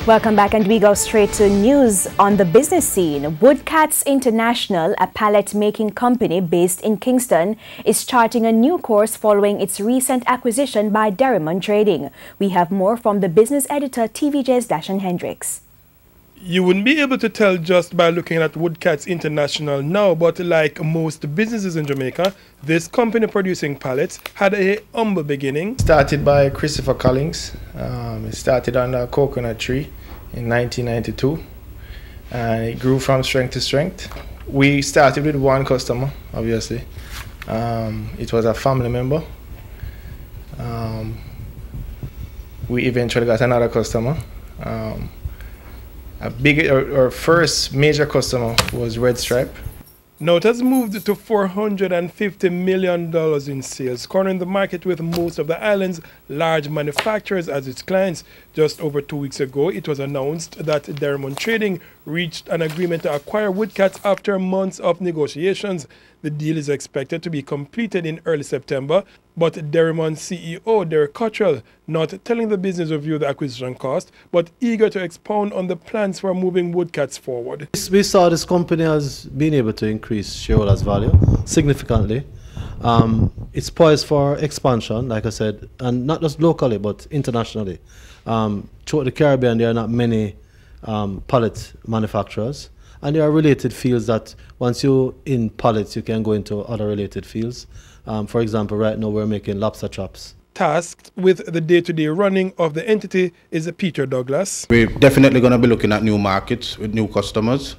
Welcome back, and we go straight to news on the business scene. Woodcats International, a pallet-making company based in Kingston, is charting a new course following its recent acquisition by Derrimon Trading. We have more from the business editor, TVJ's Dashan Hendricks. You wouldn't be able to tell just by looking at Woodcats International now, but like most businesses in Jamaica, this company producing pallets had a humble beginning. Started by Christopher Collins. It started on a coconut tree in 1992, and it grew from strength to strength. We started with one customer, obviously. It was a family member. We eventually got another customer. Our first major customer was Red Stripe. Now it has moved to $450 million in sales, cornering the market with most of the island's large manufacturers as its clients. Just over 2 weeks ago, it was announced that Derrimon Trading reached an agreement to acquire Woodcats after months of negotiations. The deal is expected to be completed in early September, but Derrimon CEO Derek Cottrell not telling the Business Review the acquisition cost, but eager to expound on the plans for moving Woodcats forward. We saw this company has been able to increase shareholders' value significantly. It's poised for expansion, like I said, and not just locally but internationally. Throughout the Caribbean, there are not many pallet manufacturers, and there are related fields that once you're in pallets, you can go into other related fields. For example, right now we're making lobster traps. Tasked with the day-to-day running of the entity is Peter Douglas. We're definitely going to be looking at new markets with new customers,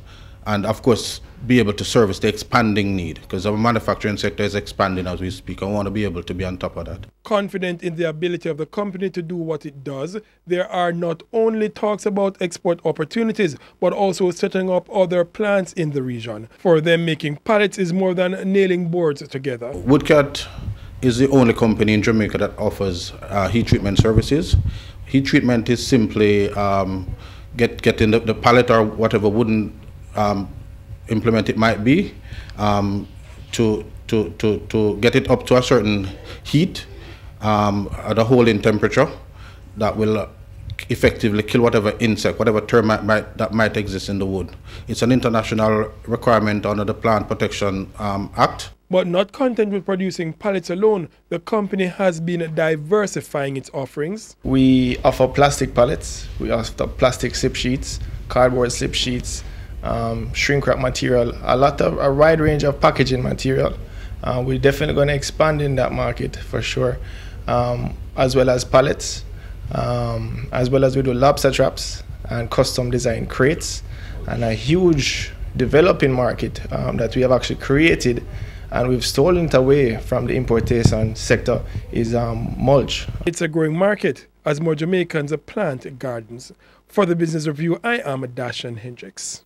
and of course be able to service the expanding need, because our manufacturing sector is expanding as we speak. I want to be able to be on top of that. Confident in the ability of the company to do what it does, there are not only talks about export opportunities, but also setting up other plants in the region. For them, making pallets is more than nailing boards together. Woodcat is the only company in Jamaica that offers heat treatment services. Heat treatment is simply getting the pallet or whatever wooden implement it might be to get it up to a certain heat at a holding temperature that will effectively kill whatever insect, whatever termite that might exist in the wood. It's an international requirement under the Plant Protection Act. But not content with producing pallets alone, the company has been diversifying its offerings. We offer plastic pallets, we offer plastic slip sheets, cardboard slip sheets, shrink wrap material, a wide range of packaging material. We're definitely going to expand in that market for sure, as well as pallets, as well as we do lobster traps and custom design crates, and a huge developing market that we have actually created and we've stolen it away from the importation sector is mulch. It's a growing market as more Jamaicans plant gardens. For the Business Review, I am Dashan Hendricks.